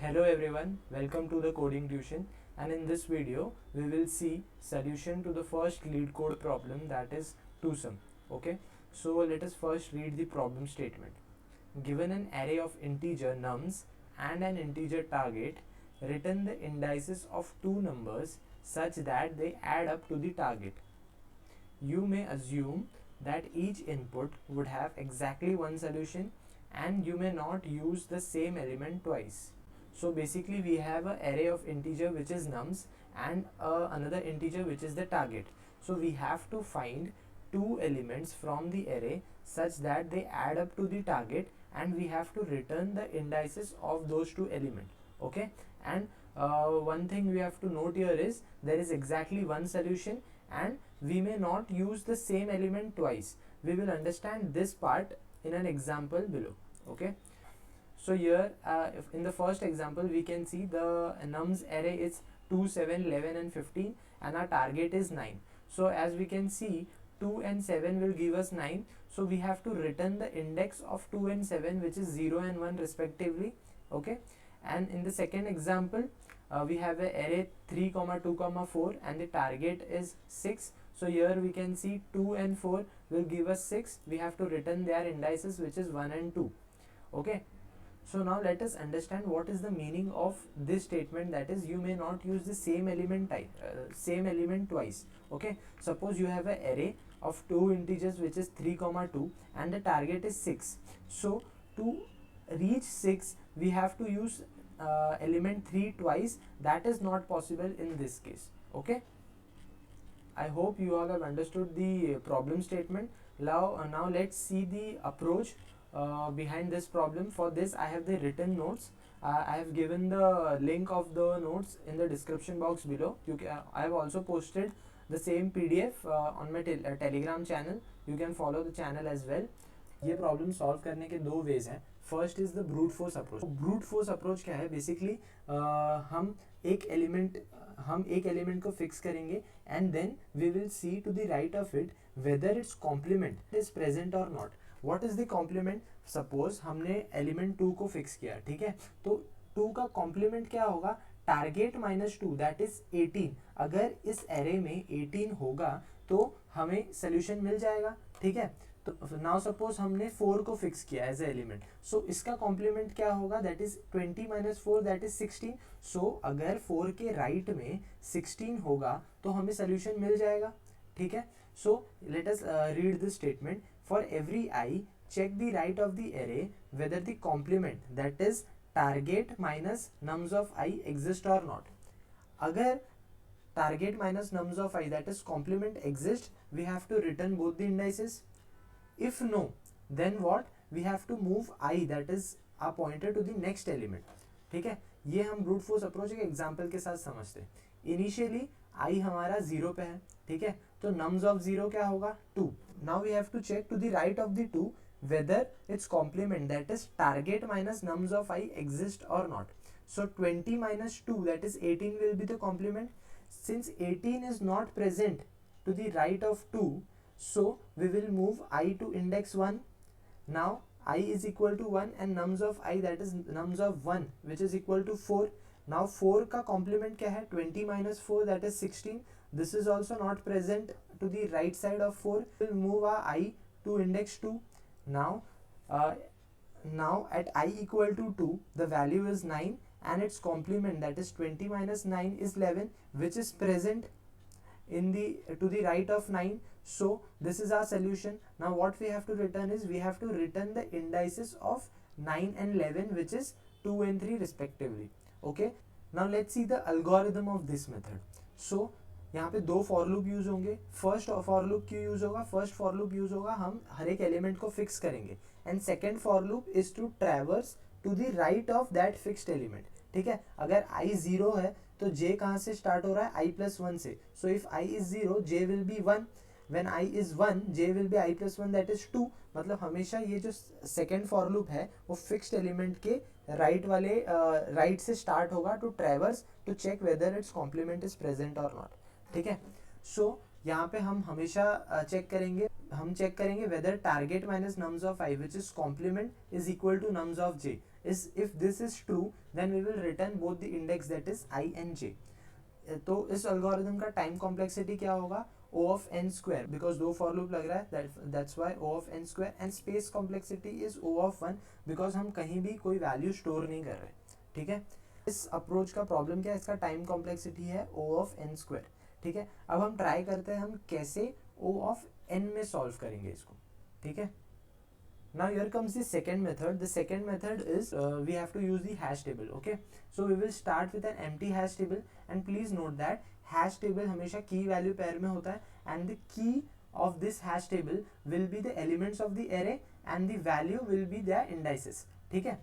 Hello everyone, welcome to the coding tuition, and in this video we will see solution to the first lead code problem, that is twosome. Okay, so let us first read the problem statement. Given an array of integer nums and an integer target, return the indices of two numbers such that they add up to the target. You may assume that each input would have exactly one solution and you may not use the same element twice. So basically we have an array of integer which is nums and another integer which is the target. So we have to find two elements from the array such that they add up to the target, and we have to return the indices of those two elements. Okay, and one thing we have to note here is there is exactly one solution and we may not use the same element twice. We will understand this part in an example below. Okay, so here in the first example we can see the nums array is 2, 7, 11 and 15 and our target is 9. So as we can see 2 and 7 will give us 9, so we have to return the index of 2 and 7 which is 0 and 1 respectively. Okay, and in the second example we have a array 3, 2, 4 and the target is 6. So here we can see 2 and 4 will give us 6. We have to return their indices which is 1 and 2. Okay, so now let us understand what is the meaning of this statement, that is you may not use the same element twice. Okay, suppose you have an array of two integers which is 3, 2 and the target is 6. So to reach 6 we have to use element 3 twice. That is not possible in this case. Okay, I hope you all have understood the problem statement. Now let's see the approach behind this problem. For this I have the written notes. I have given the link of the notes in the description box below. I have also posted the same PDF on my telegram channel. You can follow the channel as well. ये problem solve करने के दो ways हैं. First is the brute force approach. Brute force approach क्या है? Basically हम एक element को फिक्स करेंगे and then we will see to the right of it whether it's complement is present और not. What is the complement? Suppose हमने element 2 को fix किया, ठीक है, तो 2 का कॉम्प्लीमेंट क्या होगा? Target minus 2 that is 18. अगर इस एरे में 18 होगा तो हमें सोल्यूशन मिल जाएगा. ठीक है, तो नाउ सपोज हमने 4 को फिक्स किया एज ए एलिमेंट, सो इसका कॉम्प्लीमेंट क्या होगा? That is 20 minus 4 that is 16. सो अगर 4 के राइट में 16 होगा तो हमें सोल्यूशन मिल जाएगा. ठीक है, so let us read this statement. For every I check the right of the array whether the complement that is target minus nums of I exist or not. अगर target minus nums of I that is complement exist, we have to return both the indices. If no, then what? We have to move I that is a pointer to the next element. ठीक है, ये हम brute force approach के example के साथ समझते हैं. Initially I हमारा 0 पे है, ठीक है, तो nums of 0 क्या होगा? 2. Now we have to check to the right of the 2 whether its complement that is target minus nums of I exist or not. So 20 minus 2 that is 18 will be the complement. Since 18 is not present to the right of 2, so we will move I to index 1. Now I is equal to 1 and nums of I that is nums of 1 which is equal to 4. Now 4 का complement क्या है? 20 minus 4 that is 16. This is also not present to the right side of 4. We will move our I to index 2. Now at I equal to 2 the value is 9 and its complement that is 20 minus 9 is 11 which is present in the to the right of 9. So this is our solution. Now what we have to return is we have to return the indices of 9 and 11 which is 2 and 3 respectively. Okay, now let's see the algorithm of this method. So यहाँ पे दो for loop use होंगे. First for loop क्यों use होगा? First for loop use होगा हम हर एक एलिमेंट को फिक्स करेंगे and second for loop is to traverse to the right of that fixed element. ठीक है, अगर i 0 है तो j कहाँ से स्टार्ट हो रहा है? i प्लस 1 से. So if i is 0 j will be 1. When i is 1 j will be i plus 1 that is 2. मतलब हमेशा ये जो सेकेंड फॉर लूप है वो फिक्स्ड एलिमेंट के राइट से स्टार्ट होगा to traverse to check whether it's complement is present और नॉट. ठीक है, सो यहाँ पे हम हमेशा चेक करेंगे whether target minus nums of I which is complement is equal to nums of J. is if this is true then we will return both the index that is I and j. तो इस algorithm का time complexity क्या होगा O of n square, because दो for loop लग रहा है that's why O of n square, and space complexity is O of 1 because हम कहीं भी कोई value store नहीं कर रहे. ठीक है, इस अप्रोच का प्रॉब्लम क्या है, इसका टाइम कॉम्प्लेक्सिटी है O of n स्क्वायर. ठीक है, अब हम ट्राई करते हैं हम कैसे O of n में सॉल्व करेंगे इसको. ठीक है, now here comes the second method. The second method is we have to use the hash table. Okay, so we will start with an empty hash table, and please note that hash table हमेशा key value pair में होता है, and the key of this hash table will be the elements of the array and the value will be their indices. ठीक है,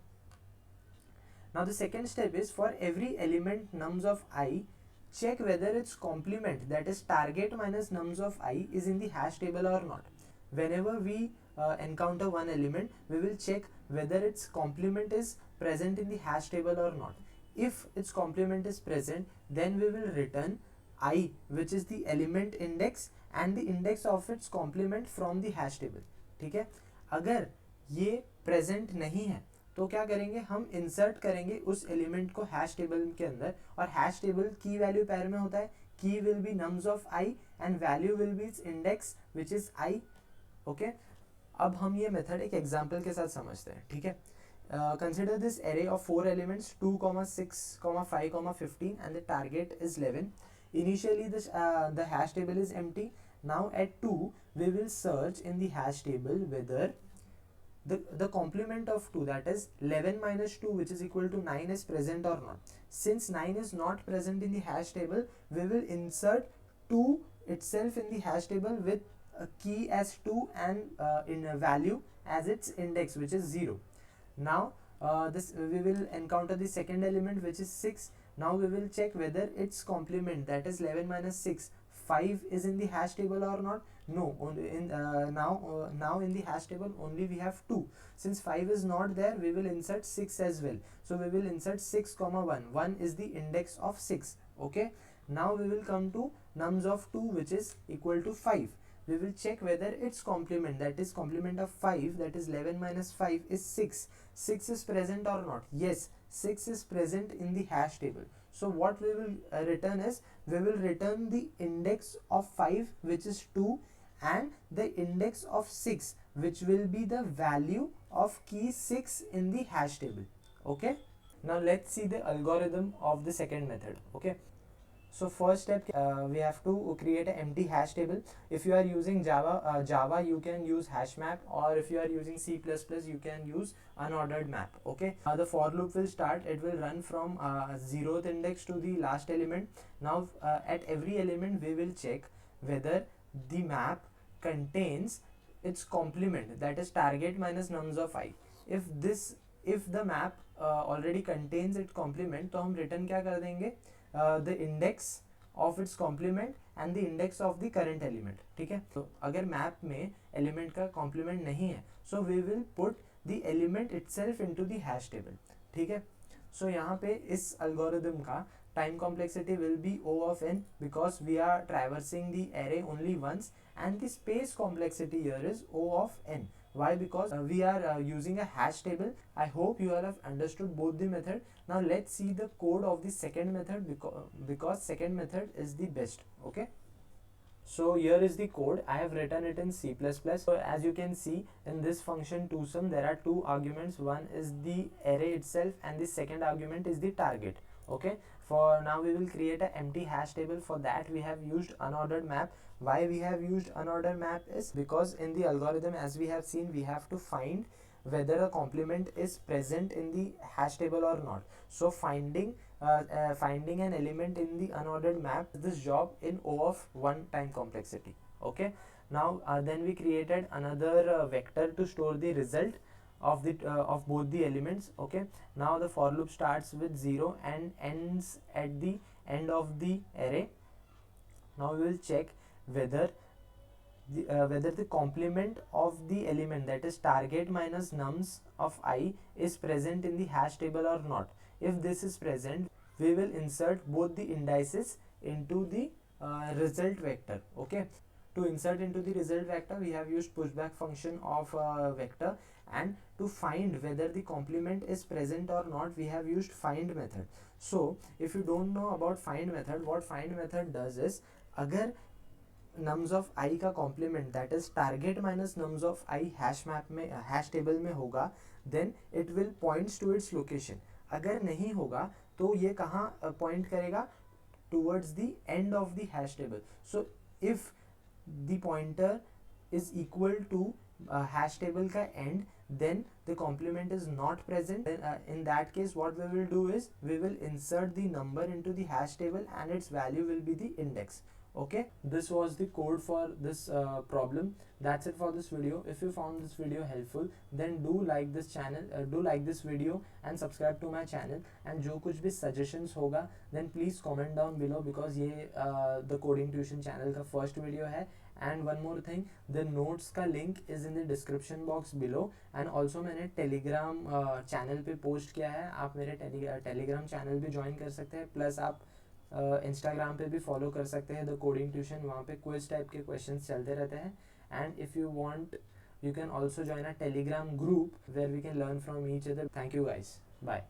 now the second step is for every element nums of I, check whether its complement, that is target minus nums of I, is in the hash table or not. Whenever we encounter one element, we will check whether its complement is present in the hash table or not. If its complement is present, then we will return I, which is the element index and the index of its complement from the hash table. ठीक है, अगर ये present नहीं है तो क्या करेंगे, हम इंसर्ट करेंगे उस एलिमेंट को हैश टेबल के अंदर, और हैश टेबल की वैल्यू पैर में होता है, की will be nums of I and value will be it's index which is I. Okay, अब हम ये मेथड एक एग्जांपल के साथ समझते हैं. ठीक है, consider this array of 4 elements 2, 6, 5, 15 and the target is 11. Initially the hash table is empty. Now at 2 we will search in the hash table whether the complement of 2, that is 11 minus 2 which is equal to 9, is present or not. Since 9 is not present in the hash table, we will insert 2 itself in the hash table with a key as 2 and in a value as its index which is 0. Now this we will encounter the second element which is 6. Now we will check whether its complement, that is 11 minus 6, 5 is in the hash table or not. No, only in now in the hash table only we have 2. Since 5 is not there, we will insert 6 as well. So we will insert 6 comma 1. 1 is the index of 6. Okay, now we will come to nums of 2 which is equal to 5. We will check whether its complement, that is complement of 5, that is 11 minus 5 is 6. 6 is present or not? Yes, 6 is present in the hash table. So what we will return is, we will return the index of 5 which is 2 and the index of 6 which will be the value of key 6 in the hash table. Okay, now let's see the algorithm of the second method. Okay, so first step, we have to create an empty hash table. If you are using Java you can use hash map, or if you are using C++ you can use unordered map. Okay, the for loop will start, it will run from 0th index to the last element. Now at every element we will check whether the map contains its complement, that is target minus nums of I. If the map already contains its complement, तो हम return क्या कर देंगे, the index of its complement and the index of the current element. ठीक है, तो अगर map में एलिमेंट का कॉम्प्लीमेंट नहीं है, so we will put the element itself into the hash table. ठीक है, so यहाँ पे इस algorithm का time complexity will be O of n because we are traversing the array only once, and the space complexity here is O of n. Why? Because we are using a hash table. I hope you all have understood both the method. Now let's see the code of the second method, because second method is the best. Okay, so here is the code. I have written it in C++. So as you can see in this function toSum, there are two arguments. One is the array itself and the second argument is the target. Okay, for now we will create an empty hash table. For that we have used unordered map. Why we have used unordered map is because in the algorithm, as we have seen, we have to find whether a complement is present in the hash table or not. So finding an element in the unordered map, this job in O of 1 time complexity. Okay, now then we created another vector to store the result of the of both the elements. Okay, now the for loop starts with 0 and ends at the end of the array. Now we will check whether the complement of the element, that is target minus nums of I, is present in the hash table or not. If this is present, we will insert both the indices into the result vector. Okay, to insert into the result vector we have used pushback function of vector, and to find whether the complement is present or not, we have used find method. So if you don't know about find method, what find method does is, अगर nums of I का complement that is target minus nums of I hash map में hash table में होगा, then it will points to its location. अगर नहीं होगा तो ये कहाँ point करेगा, towards the end of the hash table. So if the pointer is equal to hash table का end, then the complement is not present. Then in that case what we will do is we will insert the number into the hash table and its value will be the index. Okay, this was the code for this problem. That's it for this video. If you found this video helpful, then do like this channel, do like this video and subscribe to my channel. And जो कुछ भी suggestions होगा, then please comment down below, because ये the coding tuition channel का first video है. And one more thing, the notes का link is in the description box below. And also मैंने telegram channel पे post किया है, आप मेरे telegram channel भी join कर सकते हैं. Plus आप इंस्टाग्राम पे भी फॉलो कर सकते हैं द कोडिंग ट्यूशन, वहाँ पे क्विज टाइप के क्वेश्चंस चलते रहते हैं. And if you want you can also join a Telegram group where we can learn from each other. Thank you guys, bye.